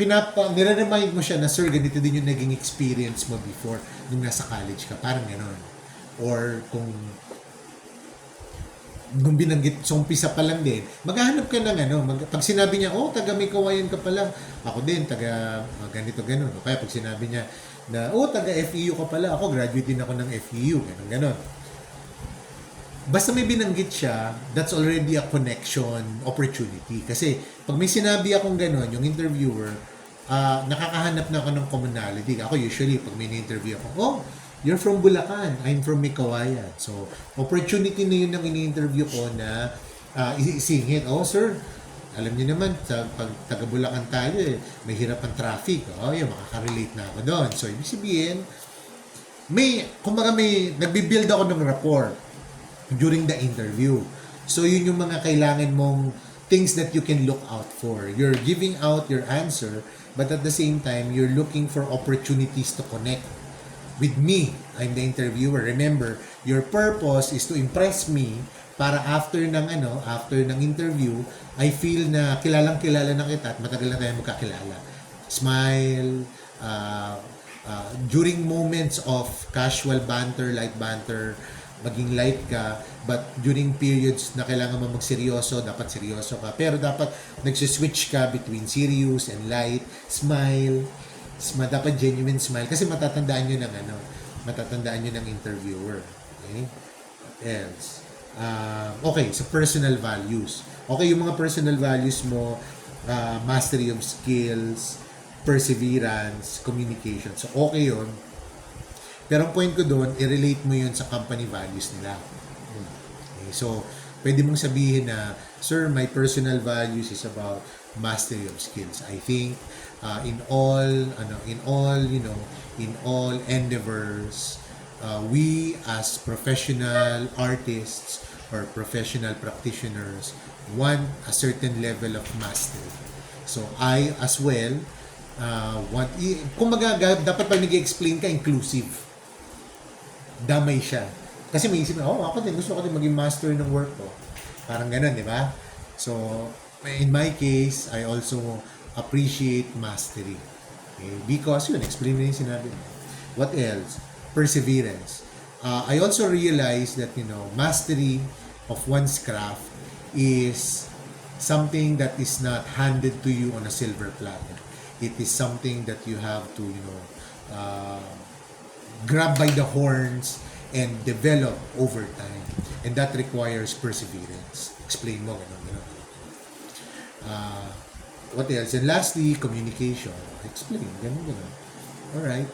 Speaker 2: nire-remind mo siya na, sir, ganito din yung naging experience mo before nung nasa college ka. Parang gano'n. Or kung nung binanggit sa umpisa pa lang din, maghahanap ka ng pag sinabi niya, taga may kawayan ka pa lang, ako din, taga ganito, gano'n. O kaya pag sinabi niya na, taga FEU ka pala, ako, graduate din ako ng FEU, gano'n. basta may binanggit siya, that's already a connection opportunity. Kasi pag may sinabi akong gano'n, yung interviewer, nakakahanap na ako ng commonality. Ako usually, pag may interview ako, oh, you're from Bulacan, I'm from Mikawayan. So, opportunity na yun ang ini-interview ko na isingit. Oh, sir, alam niyo naman, pag taga Bulacan tayo, may hirap ang traffic. Oh, yun, makaka-relate na ako doon. So, ibig sabihin, kumbaga nagbi-build ako ng rapport during the interview. So, yun yung mga kailangan mong things that you can look out for. You're giving out your answer, but at the same time, you're looking for opportunities to connect with me. I'm the interviewer. Remember, your purpose is to impress me para after ng interview, I feel na kilalang-kilala na kita at matagal na tayo magkakilala. Smile, during moments of casual banter, light banter, maging light ka, but during periods na kailangan mo magseryoso, dapat seryoso ka. Pero dapat nagsiswitch ka between serious and light, smile, dapat genuine smile kasi matatandaan nyo ng interviewer. Okay? What else? Okay, so personal values. Okay, yung mga personal values mo, mastery of skills, perseverance, communication. So, okay yun. Pero ang point ko doon, i-relate mo yun sa company values nila. Okay, so, pwede mong sabihin na, sir, my personal values is about mastery of skills. I think in all endeavors, we as professional artists or professional practitioners want a certain level of mastery. So I as well kumbaga dapat pag nag-explain ka, inclusive. Damay siya. Kasi may isip na, ako din, gusto ko din maging master ng work ko. Parang ganun, di ba? So, in my case, I also appreciate mastery. Okay? Because, explain mo yung sinabi mo. What else? Perseverance. I also realize that, mastery of one's craft is something that is not handed to you on a silver platter. It is something that you have to, grab by the horns and develop over time. And that requires perseverance. Explain mo, ganun. What else? And lastly, communication. Explain, ganun. Alright.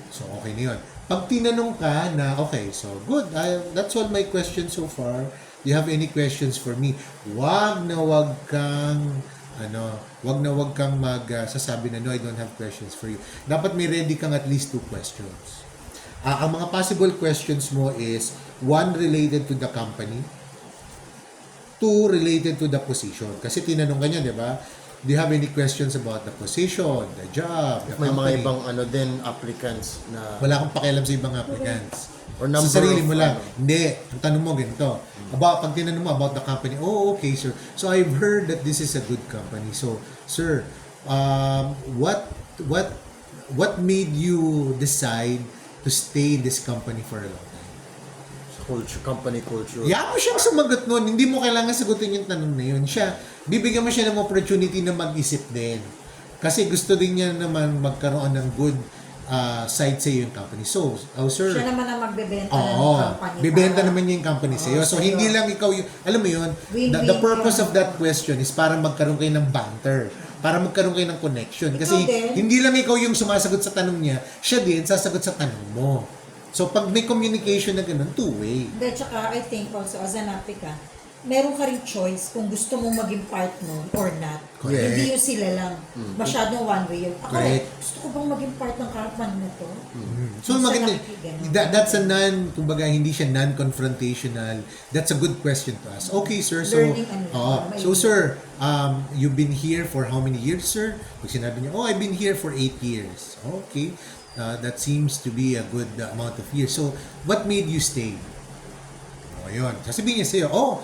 Speaker 2: So, okay na yun. Pag tinanong ka na, okay, so good. That's all my questions so far. Do you have any questions for me? Wag na wag kang sasabi na, no, I don't have questions for you. Dapat may ready kang at least 2 questions. Ang mga possible questions mo is 1 related to the company, 2 related to the position. Kasi tinanong ka niya, di ba? Do you have any questions about the position, the job, the
Speaker 1: May
Speaker 2: company?
Speaker 1: mga ibang then applicants na
Speaker 2: Wala kang pakialam sa ibang applicants.
Speaker 1: or number
Speaker 2: Sa sarili
Speaker 1: of,
Speaker 2: mo lang. Hindi. Ang tanong mo ganito. Pag tinanong mo about the company, okay, sir. So, I've heard that this is a good company. So, sir, what made you decide to stay in this company for a long time?
Speaker 1: company culture.
Speaker 2: Hayaan mo siyang sumagot nun. Hindi mo kailangan sagutin yung tanong na yun. Bibigyan mo siya ng opportunity na mag-isip din. Kasi gusto din niya naman magkaroon ng good side sa yung company. So, sir.
Speaker 3: Siya naman ang magbebenta ng company.
Speaker 2: Bibenta naman niya yung company sa iyo. So, hindi lang ikaw yung, alam mo yun, the purpose of that question is para magkaroon kayo ng banter. Para magkaroon kayo ng connection. Kasi hindi lang ikaw yung sumasagot sa tanong niya, siya din sasagot sa tanong mo. So, pag may communication na ganun, two-way.
Speaker 3: Hindi, tsaka I think also as an applicant, meron ka rin choice kung gusto mong maging part nun or not.
Speaker 1: Correct.
Speaker 3: Hindi yung sila lang. Masyadong one way yun. Ako,
Speaker 2: Correct.
Speaker 3: gusto ko bang maging part ng company na to?
Speaker 2: So, maganda. That's a kumbaga, hindi siya non-confrontational. That's a good question to ask. Okay, sir. So,
Speaker 3: Learning
Speaker 2: so sir, you've been here for how many years, sir? Pag sinabi niya, I've been here for 8 years. Okay. That seems to be a good amount of years. So, what made you stay? Yun. Sasabihin niya sa'yo,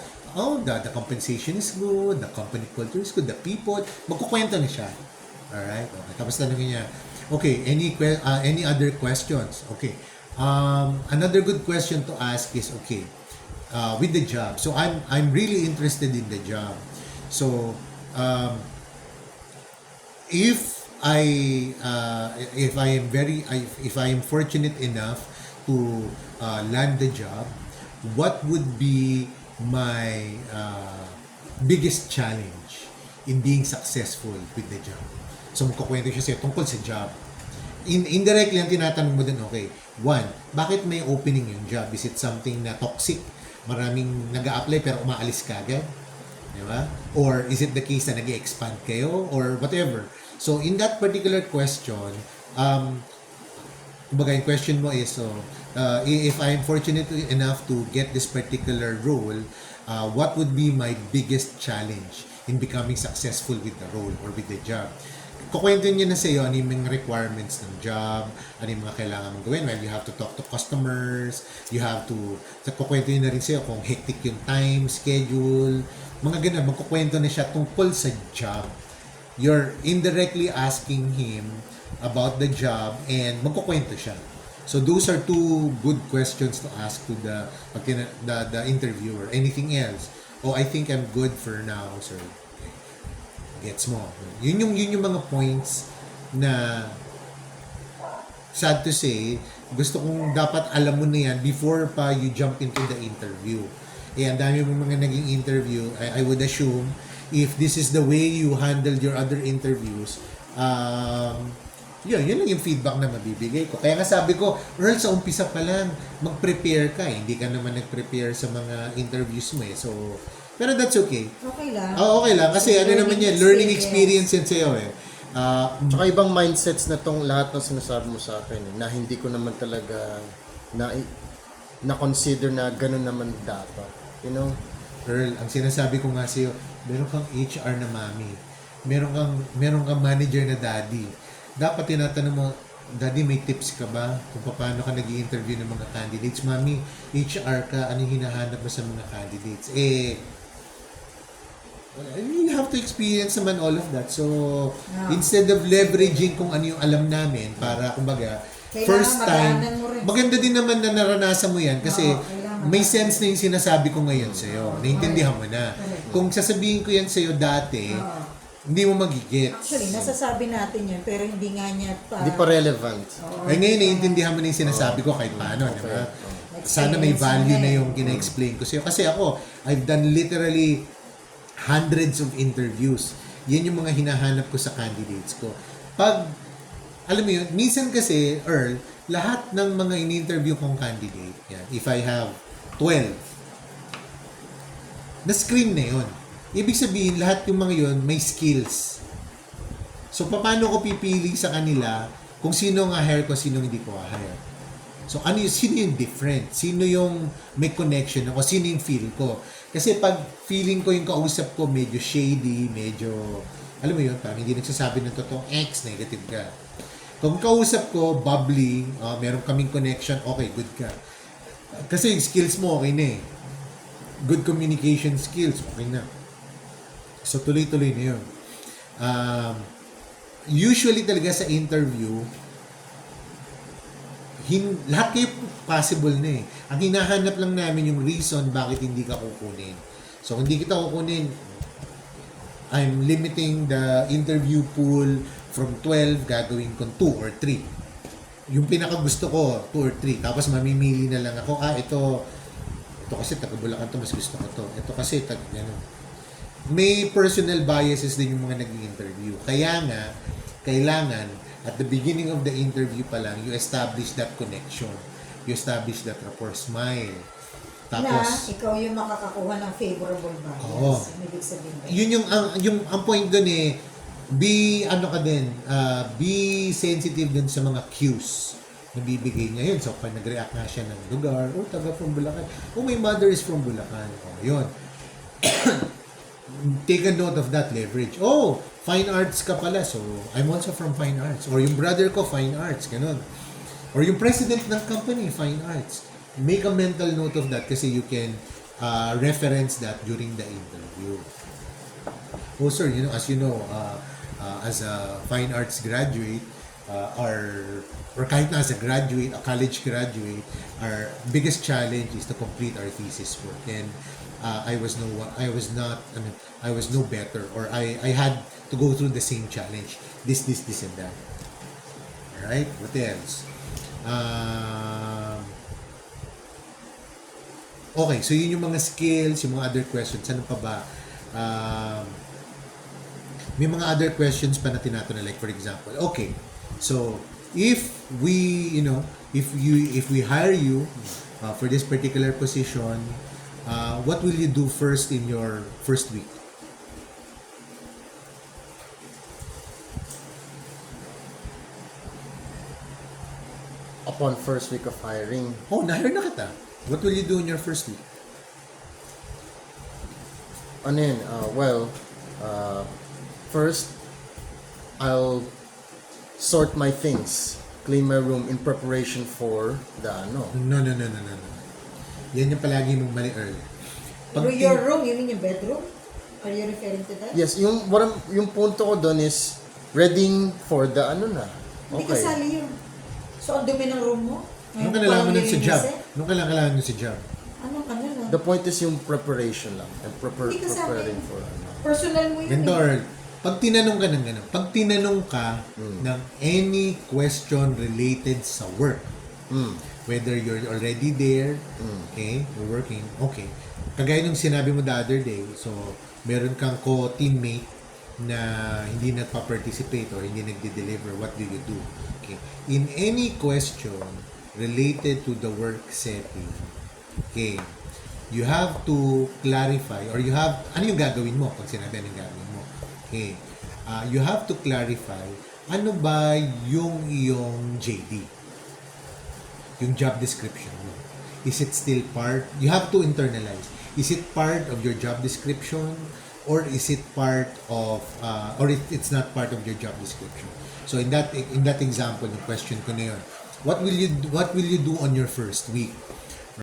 Speaker 2: the compensation is good, the company culture is good, the people, magkukwento na siya. Alright? Okay. Tapos tanongin niya, okay, any other questions? Okay. Another good question to ask is, okay, with the job. So, I'm really interested in the job. So, if I am fortunate enough to land the job, what would be my biggest challenge in being successful with the job? So magkukwento siya sa'yo tungkol sa job. Indirectly, ang tinatanong mo din, okay, one, bakit may opening yung job? Is it something na toxic? Maraming nag-a-apply pero umaalis ka agad? Di ba? Or is it the case na nag-expand kayo? Or whatever. So, in that particular question, kumbaga, yung question mo is, if I'm fortunate enough to get this particular role, what would be my biggest challenge in becoming successful with the role or with the job? Kukwento niya na sa iyo ano yung mga requirements ng job, ano yung mga kailangan mong gawin. Well, you have to talk to customers, you have to, kukwento niya na rin sa iyo kung hectic yung time, schedule, mga ganun. Magkukwento na siya tungkol sa job. You're indirectly asking him about the job and magkukwento siya. So those are two good questions to ask to the interviewer. Anything else? Oh, I think I'm good for now, sir. Gets mo. Yun yung mga points na sad to say, gusto kong dapat alam mo na yan before pa you jump into the interview. Ang dami mong mga naging interview. I would assume if this is the way you handled your other interviews, yun lang yung feedback na mabibigay ko. Kaya nga sabi ko, Earl, sa umpisa pa lang, mag-prepare ka. Hindi ka naman nag-prepare sa mga interviews mo eh. So, pero that's okay.
Speaker 3: Okay lang.
Speaker 2: Okay lang. Kasi ano naman yan, learning experience yan sa'yo eh.
Speaker 1: Tsaka ibang mindsets na tong lahat ng sinasabi mo sa akin na hindi ko naman talaga na-consider na ganun naman dapat. You know?
Speaker 2: Earl, ang sinasabi ko nga sa'yo, meron kang HR na mami. Meron kang manager na daddy. Dapat tinatanong mo, Daddy, may tips ka ba kung paano ka nag-i-interview ng mga candidates? Mami, HR ka, ano yung hinahanap mo sa mga candidates? You have to experience naman all of that. So, instead of leveraging kung ano yung alam namin para, kumbaga,
Speaker 3: Kailangan
Speaker 2: first time,
Speaker 3: madaanan mo rin.
Speaker 2: maganda din naman na naranasan mo yan kasi may sense na yung sinasabi ko ngayon sa'yo. Naintindihan mo na. Kung sasabihin ko yan sa'yo dati, hindi mo magigit.
Speaker 3: Actually, nasasabi natin yun, pero hindi nga niya pa...
Speaker 1: Hindi pa relevant.
Speaker 2: Ngayon, naiintindihan mo na yung sinasabi ko kahit paano, di ba? Sana may value na yung gina-explain ko sa'yo. Kasi ako, I've done literally hundreds of interviews. Yan yung mga hinahanap ko sa candidates ko. Pag, alam mo yun, minsan kasi, Earl, lahat ng mga in-interview kong candidate, yan, if I have 12, na-screen na yun. Ibig sabihin, lahat yung mga yun may skills. So, paano ko pipili sa kanila kung sino ang hire ko, sino hindi ko hire? So, sino yung different? Sino yung may connection ako? Sino yung feel ko? Kasi pag feeling ko yung kausap ko, medyo shady, medyo, alam mo yun, parang hindi nagsasabi ng totoong X, negative ka. Kung kausap ko, bubbly, meron kaming connection, okay, good ka. Kasi yung skills mo, okay na eh. Good communication skills, okay na. So, tuloy-tuloy na yun. Usually talaga sa interview, lahat kayo possible na eh. Ang hinahanap lang namin yung reason bakit hindi ka kukunin. So, kung hindi kita kukunin, I'm limiting the interview pool from 12, gagawin ko 2 or 3. Yung pinakagusto ko, 2 or 3. Tapos mamimili na lang ako, ito kasi taga-Bulacan to, mas gusto ko to. Ito kasi, may personal biases din yung mga nag-interview. Kaya nga, kailangan, at the beginning of the interview pa lang, you establish that connection. You establish that rapport, smile. Tapos,
Speaker 3: ikaw yung makakakuha ng favorable bias.
Speaker 2: Oo.
Speaker 3: Ibig sabihin ba?
Speaker 2: yun ang point dun eh, be sensitive dun sa mga cues na bibigay niya yun. So, pag nag-react nga siya ng lugar, taga from Bulacan. My mother is from Bulacan. Yun. Take a note of that, leverage. Fine arts ka pala. So, I'm also from fine arts. Or yung brother ko, fine arts. Ganun. Or yung president ng company, fine arts. Make a mental note of that kasi you can reference that during the interview. Sir, as you know, as a fine arts graduate, or kahit na as a graduate, a college graduate, our biggest challenge is to complete our thesis work. And I was no better, or I had to go through the same challenge. This and that. Alright? What else? Okay, so yun yung mga skills, yung mga other questions. Ano pa ba? May mga other questions pa na tinatanong, like for example, okay, so if we, if we hire you for this particular position, what will you do first in your first week?
Speaker 1: Upon first week of hiring,
Speaker 2: Oh, na-hire na kita. What will you do in your first week?
Speaker 1: ano yun, first, I'll sort my things, clean my room in preparation for the ano.
Speaker 2: No. Yan yung palagi mong mali earlier.
Speaker 3: Your room, you mean yung bedroom? Are you referring to that?
Speaker 1: Yes, yung punto ko doon is readying for the ano na.
Speaker 3: Hindi
Speaker 1: Okay.
Speaker 3: kasali yun. So, ang dumi ng room mo?
Speaker 2: Anong
Speaker 3: Ngayon,
Speaker 2: kailangan mo
Speaker 3: parang
Speaker 2: nun sa job?
Speaker 3: lilinisin?
Speaker 2: Anong kailangan mo sa job?
Speaker 3: Ano ka na lang?
Speaker 1: The point is yung preparation lang. And
Speaker 3: Hindi kasama
Speaker 1: preparing
Speaker 3: yun.
Speaker 1: for ano.
Speaker 3: Personal mo yun.
Speaker 2: Ganito,
Speaker 3: eh.
Speaker 2: Earl. Pag tinanong ka ng gano'n, pag tinanong ka ng any question related sa work, whether you're already there, okay, you're working, okay. Kagaya nung sinabi mo the other day, so, meron kang co-teammate na hindi nagpa-participate or hindi nagde-deliver, what do you do? Okay. In any question related to the work setting, okay, you have to clarify or you have, ano yung gagawin mo pag sinabi anong gagawin mo? Okay. You have to clarify, ano ba yung iyong JD? Yung job description mo. Is it still part? You have to internalize. Is it part of your job description? Or is it part of, or it's not part of your job description? So in that example, yung question ko na yun, what will you do on your first week?